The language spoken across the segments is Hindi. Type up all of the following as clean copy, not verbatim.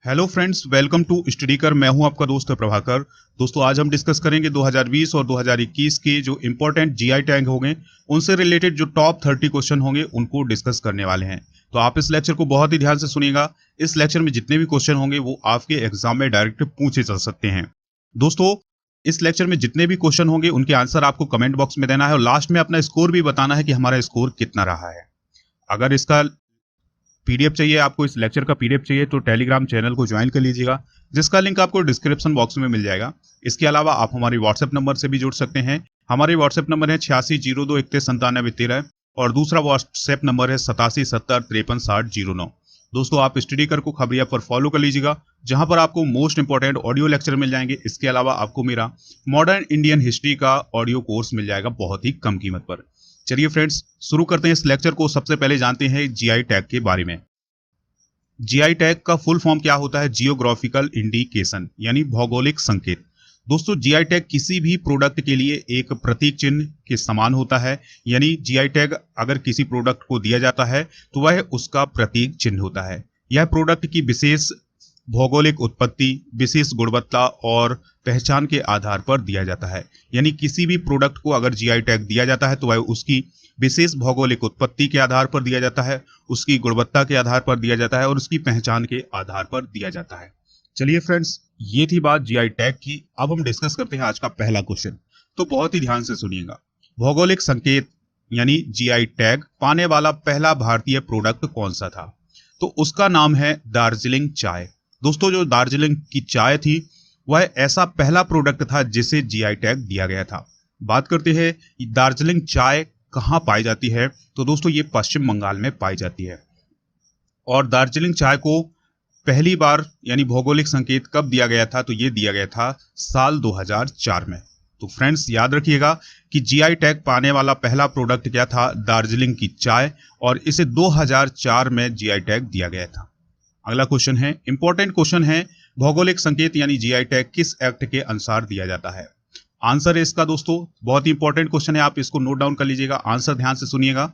Hello friends, welcome to study कर। मैं हूं आपका दोस्त प्रभाकर। दोस्तों, आज हम डिस्कस करेंगे 2020 और 2021 के जो इंपॉर्टेंट जीआई टैग होंगे उनसे रिलेटेड जो टॉप 30 क्वेश्चन होंगे उनको डिस्कस करने वाले हैं। तो आप इस लेक्चर को बहुत ही ध्यान से सुनिएगा। इस लेक्चर में जितने भी क्वेश्चन होंगे वो आपके एग्जाम में डायरेक्ट पूछे जा सकते हैं। दोस्तों, इस लेक्चर में जितने भी क्वेश्चन होंगे उनके आंसर आपको कमेंट बॉक्स में देना है और लास्ट में अपना स्कोर भी बताना है कि हमारा स्कोर कितना रहा है। अगर इसका पीडीएफ चाहिए, आपको इस लेक्चर का पीडीएफ चाहिए, तो टेलीग्राम चैनल को ज्वाइन कर लीजिएगा, जिसका लिंक आपको डिस्क्रिप्शन बॉक्स में मिल जाएगा। इसके अलावा आप हमारे व्हाट्सएप नंबर से भी जुड़ सकते हैं। हमारे व्हाट्सएप नंबर है 8602319713 और दूसरा व्हाट्सएप नंबर है 8770536009। दोस्तों, आप स्टडी कर को खबरिया पर फॉलो कर लीजिएगा, जहां पर आपको मोस्ट इंपॉर्टेंट ऑडियो लेक्चर मिल जाएंगे। इसके अलावा आपको मेरा मॉडर्न इंडियन हिस्ट्री का ऑडियो कोर्स मिल जाएगा बहुत ही कम कीमत पर। चलिए फ्रेंड्स, शुरू करते हैं इस लेक्चर को। सबसे पहले जानते हैं जीआई टैग के बारे में। जीआई टैग का फुल फॉर्म क्या होता है? जियोग्राफिकल इंडिकेशन, यानी भौगोलिक संकेत। दोस्तों, जीआई टैग किसी भी प्रोडक्ट के लिए एक प्रतीक चिन्ह के समान होता है। यानी जीआई टैग अगर किसी प्रोडक्ट को दिया जाता है तो वह उसका प्रतीक चिन्ह होता है। यह प्रोडक्ट की विशेष भौगोलिक उत्पत्ति, विशेष गुणवत्ता और पहचान के आधार पर दिया जाता है। यानी किसी भी प्रोडक्ट को अगर जीआई टैग दिया जाता है तो वह उसकी विशेष भौगोलिक उत्पत्ति के आधार पर दिया जाता है, उसकी गुणवत्ता के आधार पर दिया जाता है और उसकी पहचान के आधार पर दिया जाता है। चलिए फ्रेंड्स, ये थी बात जीआई टैग की। अब हम डिस्कस करते हैं आज का पहला क्वेश्चन, तो बहुत ही ध्यान से सुनिएगा। भौगोलिक संकेत यानी जीआई टैग पाने वाला पहला भारतीय प्रोडक्ट कौन सा था? तो उसका नाम है दार्जिलिंग चाय। दोस्तों, जो दार्जिलिंग की चाय थी वह ऐसा पहला प्रोडक्ट था जिसे जीआई टैग दिया गया था। बात करते हैं दार्जिलिंग चाय कहाँ पाई जाती है, तो दोस्तों ये पश्चिम बंगाल में पाई जाती है। और दार्जिलिंग चाय को पहली बार यानी भौगोलिक संकेत कब दिया गया था? तो ये दिया गया था साल 2004 में। तो फ्रेंड्स, याद रखिएगा कि जीआई टैग पाने वाला पहला प्रोडक्ट क्या था? दार्जिलिंग की चाय, और इसे 2004 में जीआई टैग दिया गया था। अगला क्वेश्चन है, इंपॉर्टेंट क्वेश्चन है, भौगोलिक संकेत यानी जीआई टैग किस एक्ट के अनुसार दिया जाता है? आंसर है इसका दोस्तों बहुत ही इंपॉर्टेंट क्वेश्चन है, आप इसको नोट डाउन कर लीजिएगा। आंसर ध्यान से सुनिएगा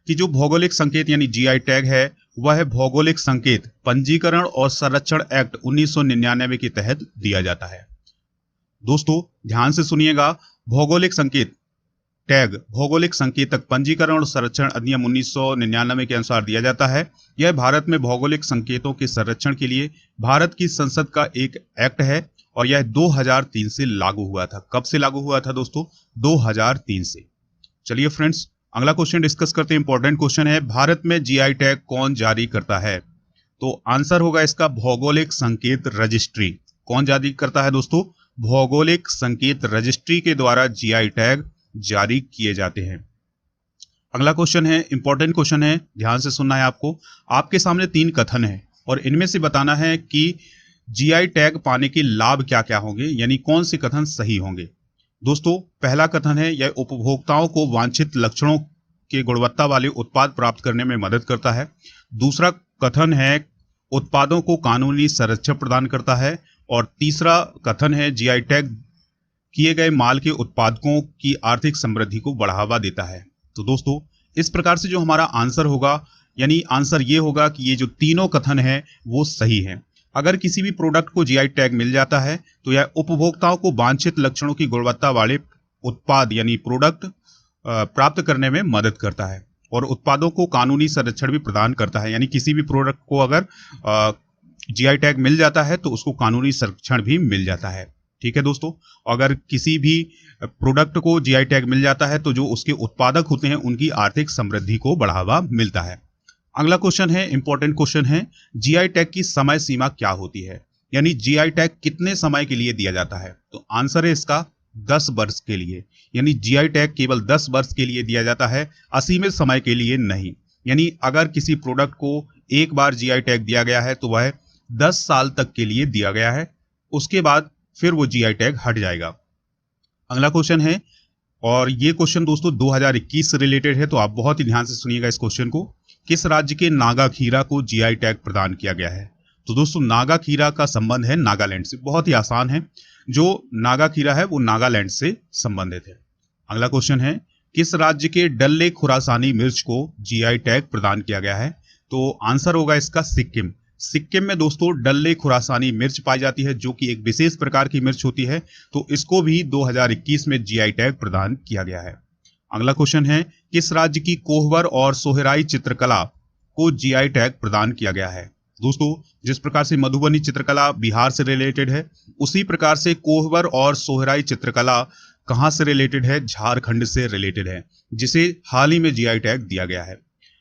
कि जो भौगोलिक संकेत यानी जीआई टैग है वह भौगोलिक संकेत पंजीकरण और संरक्षण एक्ट 1999 के तहत दिया जाता है। दोस्तों ध्यान से सुनिएगा, भौगोलिक संकेत टैग भौगोलिक संकेतक पंजीकरण और संरक्षण अधिनियम 1999 के अनुसार दिया जाता है। यह भारत में भौगोलिक संकेतों के संरक्षण के लिए भारत की संसद का एक एक्ट है और यह 2003 से लागू हुआ था। कब से लागू हुआ था दोस्तों? 2003 से। चलिए फ्रेंड्स, अगला क्वेश्चन डिस्कस करते हैं। इंपॉर्टेंट क्वेश्चन है, भारत में जीआई टैग कौन जारी करता है? तो आंसर होगा इसका भौगोलिक संकेत रजिस्ट्री। कौन जारी करता है दोस्तों? भौगोलिक संकेत रजिस्ट्री के द्वारा जीआई टैग जारी किए जाते हैं। अगला क्वेश्चन है, इंपॉर्टेंट क्वेश्चन है, ध्यान से सुनना है आपको। आपके सामने 3 कथन है और इनमें से बताना है कि जीआई टैग पाने के लाभ क्या क्या होंगे, यानी कौन से कथन सही होंगे। दोस्तों, पहला कथन है, यह उपभोक्ताओं को वांछित लक्षणों के गुणवत्ता वाले उत्पाद प्राप्त करने में मदद करता है। दूसरा कथन है, उत्पादों को कानूनी संरक्षण प्रदान करता है। और तीसरा कथन है, जीआई टैग किए गए माल के उत्पादकों की आर्थिक समृद्धि को बढ़ावा देता है। तो दोस्तों, इस प्रकार से जो हमारा आंसर होगा, यानी आंसर ये होगा कि ये जो तीनों कथन है वो सही है। अगर किसी भी प्रोडक्ट को जीआई टैग मिल जाता है तो यह उपभोक्ताओं को वांछित लक्षणों की गुणवत्ता वाले उत्पाद यानी प्रोडक्ट प्राप्त करने में मदद करता है और उत्पादों को कानूनी संरक्षण भी प्रदान करता है। यानी किसी भी प्रोडक्ट को अगर जीआई टैग मिल जाता है तो उसको कानूनी संरक्षण भी मिल जाता है। ठीक है दोस्तों, अगर किसी भी प्रोडक्ट को जीआई टैग मिल जाता है तो जो उसके उत्पादक होते हैं उनकी आर्थिक समृद्धि को बढ़ावा मिलता है। अगला क्वेश्चन है, इंपॉर्टेंट क्वेश्चन है, जीआई टैग की समय सीमा क्या होती है? यानी जीआई टैग कितने समय के लिए दिया जाता है? तो आंसर है इसका 10 वर्ष के लिए। यानी जीआई टैग केवल 10 वर्ष के लिए दिया जाता है, असीमित समय के लिए नहीं। यानी अगर किसी प्रोडक्ट को एक बार जीआई टैग दिया गया है तो वह 10 साल तक के लिए दिया गया है, उसके बाद फिर वो जीआई टैग हट जाएगा। अगला क्वेश्चन है, और ये क्वेश्चन दोस्तों 2021 से रिलेटेड है, तो आप बहुत ही ध्यान से सुनिएगा इस क्वेश्चन को। किस राज्य के नागा खीरा को जीआई टैग प्रदान किया गया है? तो दोस्तों, नागा खीरा का संबंध है नागालैंड से। बहुत ही आसान है, जो नागा खीरा है वो नागालैंड से संबंधित है। अगला क्वेश्चन है, किस राज्य के डल्ले खुरासानी मिर्च को जीआई टैग प्रदान किया गया है? तो आंसर होगा इसका सिक्किम। सिक्किम में दोस्तों डल्ले खुरासानी मिर्च पाई जाती है, जो कि एक विशेष प्रकार की मिर्च होती है, तो इसको भी 2021 में जीआई टैग प्रदान किया गया है। अगला क्वेश्चन है, किस राज्य की कोहबर और सोहराई चित्रकला को जीआई टैग प्रदान किया गया है? दोस्तों, जिस प्रकार से मधुबनी चित्रकला बिहार से रिलेटेड है, उसी प्रकार से कोहबर और सोहराई चित्रकला कहां से रिलेटेड है? झारखंड से रिलेटेड है, जिसे हाल ही में जीआई टैग दिया गया है।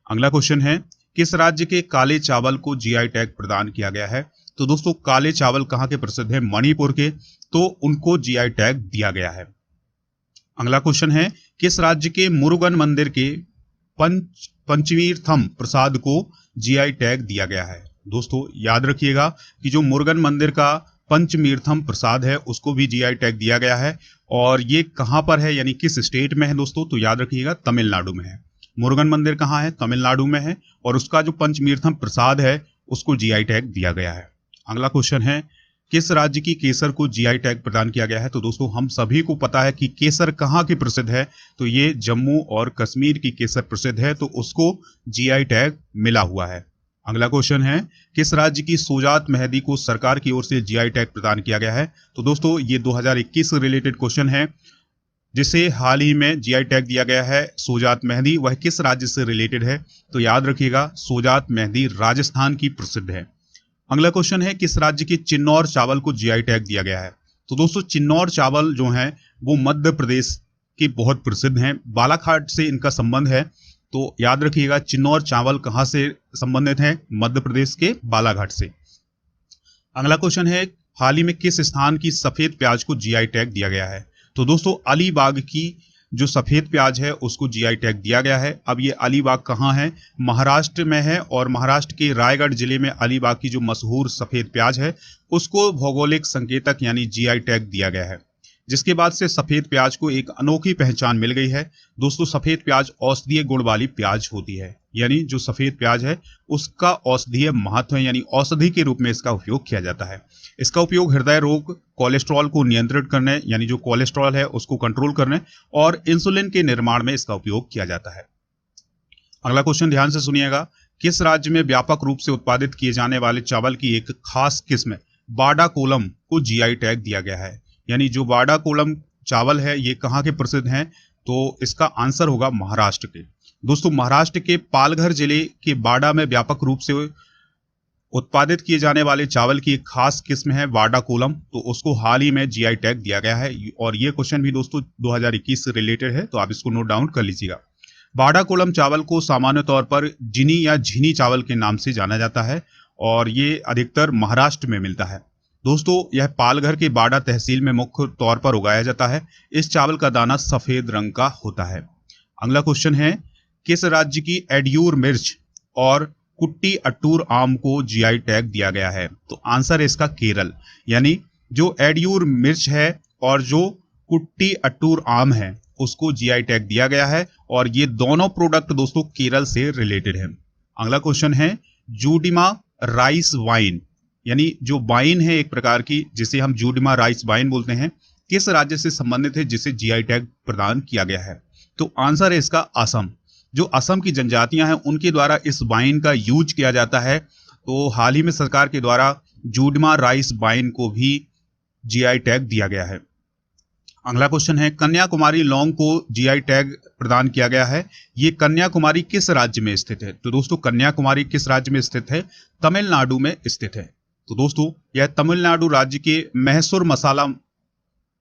अगला क्वेश्चन है, किस राज्य के काले चावल को जीआई टैग प्रदान किया गया है? तो दोस्तों, काले चावल कहां के प्रसिद्ध है? मणिपुर के, तो उनको जीआई टैग दिया गया है। अगला क्वेश्चन है, किस राज्य के मुरुगन मंदिर के पंचमीर्थम प्रसाद को जीआई टैग दिया गया है? दोस्तों, याद रखिएगा कि जो मुरुगन मंदिर का पंचमीर्थम प्रसाद है, उसको भी जीआई टैग दिया गया है। और ये कहां पर है, यानी किस स्टेट में है दोस्तों? तो याद रखिएगा, तमिलनाडु में है। मुरुगन मंदिर कहां है? तमिलनाडु में है। और उसका जो पंचमीर्थम प्रसाद है, उसको जीआई टैग दिया गया है। अगला क्वेश्चन है, किस राज्य की केसर को जीआई टैग प्रदान किया गया है? तो दोस्तों, हम सभी को पता है कि केसर कहां की प्रसिद्ध है, तो ये जम्मू और कश्मीर की केसर प्रसिद्ध है, तो उसको जीआई टैग मिला हुआ है। अगला क्वेश्चन है, किस राज्य की सोजात मेहंदी को सरकार की ओर से जीआई टैग प्रदान किया गया है? तो दोस्तों, ये 2021 से रिलेटेड क्वेश्चन है, जिसे हाल ही में जीआई टैग दिया गया है। सोजात मेहंदी वह किस राज्य से रिलेटेड है? तो याद रखिएगा, सोजात मेहंदी राजस्थान की प्रसिद्ध है। अगला क्वेश्चन है, किस राज्य के चिन्नौर चावल को जीआई टैग दिया गया है? तो दोस्तों, चिन्नौर चावल जो है वो मध्य प्रदेश के बहुत प्रसिद्ध हैं, बालाघाट से इनका संबंध है। तो याद रखिएगा, चिन्नौर चावल कहां से संबंधित है? मध्य प्रदेश के बालाघाट से। अगला क्वेश्चन है, हाल ही में किस स्थान की सफेद प्याज को जीआई टैग दिया गया है? तो दोस्तों, अलीबाग की जो सफेद प्याज है उसको जीआई टैग दिया गया है। अब ये अलीबाग कहाँ है? महाराष्ट्र में है, और महाराष्ट्र के रायगढ़ जिले में अलीबाग की जो मशहूर सफेद प्याज है उसको भौगोलिक संकेतक यानी जीआई टैग दिया गया है, जिसके बाद से सफेद प्याज को एक अनोखी पहचान मिल गई है। दोस्तों, सफेद प्याज औषधीय गुण वाली प्याज होती है, यानी जो सफेद प्याज है उसका औषधीय महत्व है, यानी औषधि के रूप में इसका उपयोग किया जाता है। इसका उपयोग हृदय रोग, कोलेस्ट्रॉल को नियंत्रित करने, यानी जो कोलेस्ट्रॉल है उसको कंट्रोल करने, और इंसुलिन के निर्माण में इसका उपयोग किया जाता है। अगला क्वेश्चन ध्यान से सुनिएगा, किस राज्य में व्यापक रूप से उत्पादित किए जाने वाले चावल की एक खास किस्म बाडा कोलम को जीआई टैग दिया गया है? यानी जो बाडा कोलम चावल है ये कहाँ के प्रसिद्ध हैं? तो इसका आंसर होगा महाराष्ट्र के। दोस्तों, महाराष्ट्र के पालघर जिले के बाडा में व्यापक रूप से उत्पादित किए जाने वाले चावल की एक खास किस्म है बाडा कोलम, तो उसको हाल ही में जीआई टैग दिया गया है। और ये क्वेश्चन भी दोस्तों 2021 से रिलेटेड है, तो आप इसको नोट डाउन कर लीजिएगा। बाडा कोलम चावल को सामान्य तौर पर जिनी या झीनी चावल के नाम से जाना जाता है, और ये अधिकतर महाराष्ट्र में मिलता है। दोस्तों, यह पालघर के बाडा तहसील में मुख्य तौर पर उगाया जाता है। इस चावल का दाना सफेद रंग का होता है। अगला क्वेश्चन है, किस राज्य की एड्यूर मिर्च और कुट्टी अट्टूर आम को जीआई टैग दिया गया है? तो आंसर है इसका केरल, यानी जो एड्यूर मिर्च है और जो कुट्टी अट्टूर आम है उसको जीआई टैग दिया गया है, और ये दोनों प्रोडक्ट दोस्तों केरल से रिलेटेड है। अगला क्वेश्चन है, जूडिमा राइस वाइन, यानी जो वाइन है एक प्रकार की जिसे हम जूडिमा राइस वाइन बोलते हैं, किस राज्य से संबंधित है जिसे जीआई टैग प्रदान किया गया है? तो आंसर है इसका असम। जो असम की जनजातियां हैं उनके द्वारा इस वाइन का यूज किया जाता है, तो हाल ही में सरकार के द्वारा जूडिमा राइस वाइन को भी जीआई टैग दिया गया है। अगला क्वेश्चन है, कन्याकुमारी लौंग को जीआई टैग प्रदान किया गया है। ये कन्याकुमारी किस राज्य में स्थित है? तो दोस्तों, कन्याकुमारी किस राज्य में स्थित है? तमिलनाडु में स्थित है। तो दोस्तों, यह तमिलनाडु राज्य के मैसूर मसाला,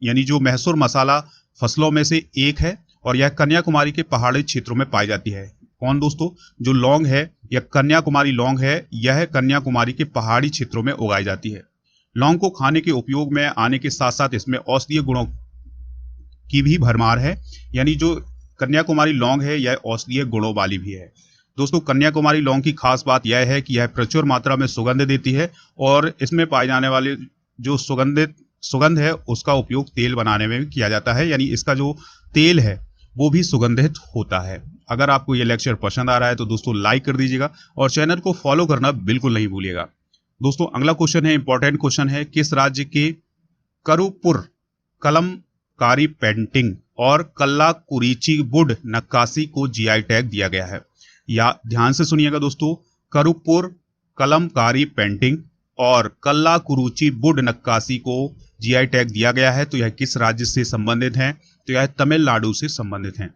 यानी जो मैसूर मसाला फसलों में से एक है, और यह कन्याकुमारी के पहाड़ी क्षेत्रों में पाई जाती है। कौन दोस्तों? जो लौंग है, यह कन्याकुमारी लौंग है, यह कन्याकुमारी के पहाड़ी क्षेत्रों में उगाई जाती है। लौंग को खाने के उपयोग में आने के साथ साथ इसमें औषधीय गुणों की भी भरमार है, यानी जो कन्याकुमारी लौंग है यह औषधीय गुणों वाली भी है। दोस्तों, कन्याकुमारी लौंग की खास बात यह है कि यह प्रचुर मात्रा में सुगंध देती है, और इसमें पाए जाने वाले जो सुगंध है उसका उपयोग तेल बनाने में भी किया जाता है, यानी इसका जो तेल है वो भी सुगंधित होता है। अगर आपको ये लेक्चर पसंद आ रहा है तो दोस्तों लाइक कर दीजिएगा, और चैनल को फॉलो करना बिल्कुल नहीं भूलिएगा। दोस्तों, अगला क्वेश्चन है, इंपॉर्टेंट क्वेश्चन है, किस राज्य के करुपुर कलमकारी पेंटिंग और कल्लाकुरिची वुड नक्काशी को जीआई टैग दिया गया है? या ध्यान से सुनिएगा दोस्तों, करुपुर कलमकारी पेंटिंग और कल्ला कुरुची वुड नक्काशी को जीआई टैग दिया गया है, तो यह किस राज्य से संबंधित है? तो यह तमिलनाडु से संबंधित है।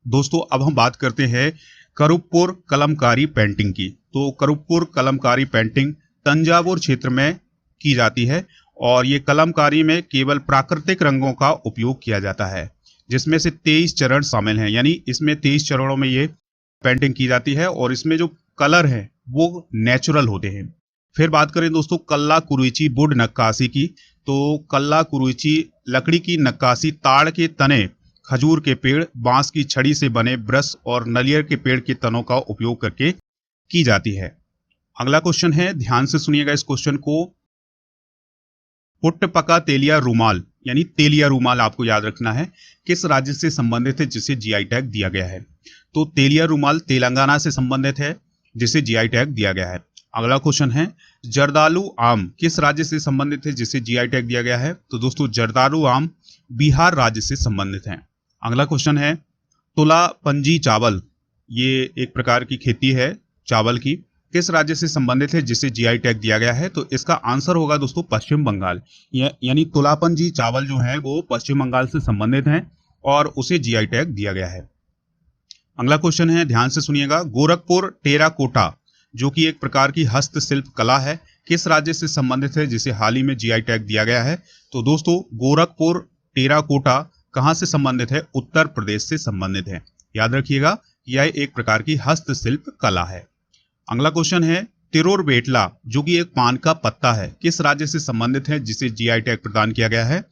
दोस्तों अब हम बात करते हैं करुप्पुर कलमकारी पेंटिंग की। तो करुप्पुर कलमकारी पेंटिंग तंजावुर क्षेत्र में की जाती है और ये कलमकारी में केवल प्राकृतिक रंगों का उपयोग किया जाता है, जिसमें से 23 चरण शामिल हैं, यानी इसमें 23 चरणों में ये पेंटिंग की जाती है और इसमें जो कलर है वो नेचुरल होते हैं। फिर बात करें दोस्तों कल्ला कुरुची वुड नक्काशी की, तो कल्ला कुरुची लकड़ी की नक्काशी ताड़ के तने, खजूर के पेड़, बांस की छड़ी से बने ब्रश और नलियर के पेड़ के तनों का उपयोग करके की जाती है। अगला क्वेश्चन है, ध्यान से सुनिएगा इस क्वेश्चन को। पुट्टपका तेलिया रूमाल यानी तेलिया रूमाल आपको याद रखना है, किस राज्य से संबंधित है जिसे जीआई टैग दिया गया है? तो तेलिया रूमाल तेलंगाना से संबंधित है जिसे जीआई टैग दिया गया है। अगला क्वेश्चन है, जर्दालू आम किस राज्य से संबंधित है जिसे जीआई टैग दिया गया है? तो दोस्तों जर्दालू आम बिहार राज्य से संबंधित है। अगला क्वेश्चन है, तुला पंजी चावल, ये एक प्रकार की खेती है चावल की, किस राज्य से संबंधित है जिसे जीआई टैग दिया गया है? तो इसका आंसर होगा दोस्तों पश्चिम बंगाल, यानी तुलापंजी चावल जो है वो पश्चिम बंगाल से संबंधित है और उसे जीआई टैग दिया गया है। अगला क्वेश्चन है, ध्यान से सुनिएगा, गोरखपुर टेराकोटा जो कि एक प्रकार की हस्तशिल्प कला है, किस राज्य से संबंधित है जिसे हाल ही में जीआई टैग दिया गया है? तो दोस्तों गोरखपुर टेराकोटा कहां से संबंधित है? उत्तर प्रदेश से संबंधित है। याद रखिएगा यह एक प्रकार की हस्तशिल्प कला है। अगला क्वेश्चन है, तिरोर बेटला जो कि एक पान का पत्ता है, किस राज्य से संबंधित है जिसे जीआई टैग प्रदान किया गया है?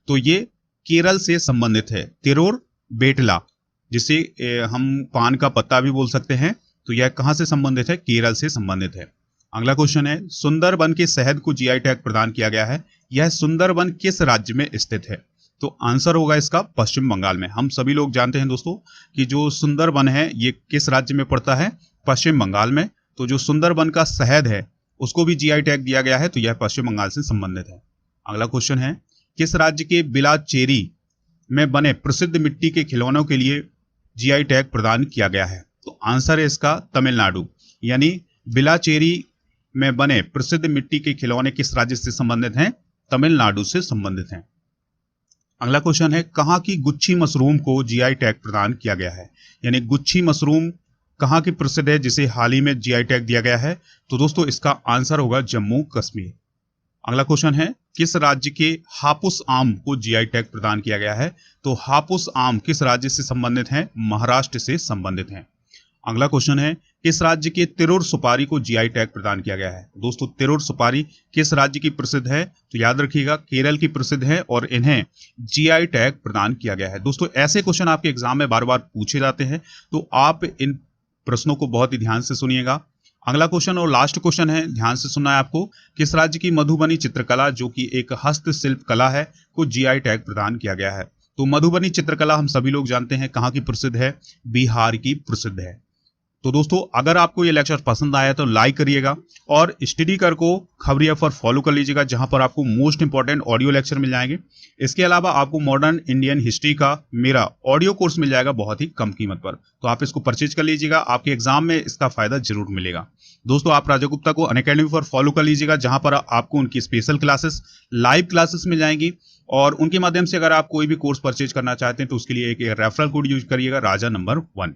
तो ये केरल से संबंधित है। तिरोर बेटला जिसे हम पान का पत्ता भी बोल सकते हैं, तो यह कहां से संबंधित है? केरल से संबंधित है। अगला क्वेश्चन है, सुंदरबन के शहद को जीआई टैग प्रदान किया गया है, यह सुंदरबन किस राज्य में स्थित है? तो आंसर होगा इसका पश्चिम बंगाल में। हम सभी लोग जानते हैं दोस्तों कि जो सुंदरबन है ये किस राज्य में पड़ता है? पश्चिम बंगाल में। तो जो सुंदरबन का शहद है उसको भी जीआई टैग दिया गया है, तो यह पश्चिम बंगाल से संबंधित है। अगला क्वेश्चन है, किस राज्य के बिलाचेरी में बने प्रसिद्ध मिट्टी के खिलौनों के लिए जीआई टैग प्रदान किया गया है? तो आंसर है इसका तमिलनाडु, यानी बिलाचेरी में बने प्रसिद्ध मिट्टी के खिलौने किस राज्य से संबंधित हैं? तमिलनाडु से संबंधित हैं। अगला क्वेश्चन है, कहाँ की गुच्छी मशरूम को जीआई टैग प्रदान किया गया है? यानी गुच्छी मशरूम कहाँ की प्रसिद्ध है जिसे हाल ही में जीआई टैग दिया गया है? तो दोस्तों इसका आंसर होगा जम्मू कश्मीर। अगला क्वेश्चन है, किस राज्य के हापुस आम को जीआई टैग प्रदान किया गया है? तो हापुस आम किस राज्य से संबंधित है? महाराष्ट्र से संबंधित है। अगला क्वेश्चन है, किस राज्य के तिरुर सुपारी को जीआई टैग प्रदान किया गया है? दोस्तों तिरुर सुपारी किस राज्य की प्रसिद्ध है? तो याद रखिएगा केरल की प्रसिद्ध है और इन्हें जीआई टैग प्रदान किया गया है। दोस्तों ऐसे क्वेश्चन आपके एग्जाम में बार बार पूछे जाते हैं, तो आप इन प्रश्नों को बहुत ही ध्यान से सुनिएगा। अगला क्वेश्चन और लास्ट क्वेश्चन है, ध्यान से सुनना है आपको, किस राज्य की मधुबनी चित्रकला जो कि एक हस्तशिल्प कला है को जीआई टैग प्रदान किया गया है? तो मधुबनी चित्रकला हम सभी लोग जानते हैं कहाँ की प्रसिद्ध है? बिहार की प्रसिद्ध है। तो दोस्तों अगर आपको ये लेक्चर पसंद आया तो लाइक करिएगा और स्टडी कर को खबरिया पर फॉलो कर लीजिएगा, जहां पर आपको मोस्ट इंपॉर्टेंट ऑडियो लेक्चर मिल जाएंगे। इसके अलावा आपको मॉडर्न इंडियन हिस्ट्री का मेरा ऑडियो कोर्स मिल जाएगा बहुत ही कम कीमत पर, तो आप इसको परचेज कर लीजिएगा, आपके एग्जाम में इसका फायदा जरूर मिलेगा। दोस्तों आप राजा गुप्ता को अनअकैडमी पर फॉलो कर लीजिएगा, जहां पर आपको उनकी स्पेशल क्लासेस, लाइव क्लासेस मिल जाएंगी और उनके माध्यम से अगर आप कोई भी कोर्स परचेज करना चाहते हैं तो उसके लिए एक रेफरल कोड यूज करिएगा, राजा नंबर 1।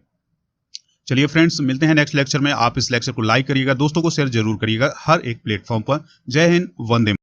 चलिए फ्रेंड्स, मिलते हैं नेक्स्ट लेक्चर में। आप इस लेक्चर को लाइक करिएगा, दोस्तों को शेयर जरूर करिएगा हर एक प्लेटफॉर्म पर। जय हिंद, वंदे।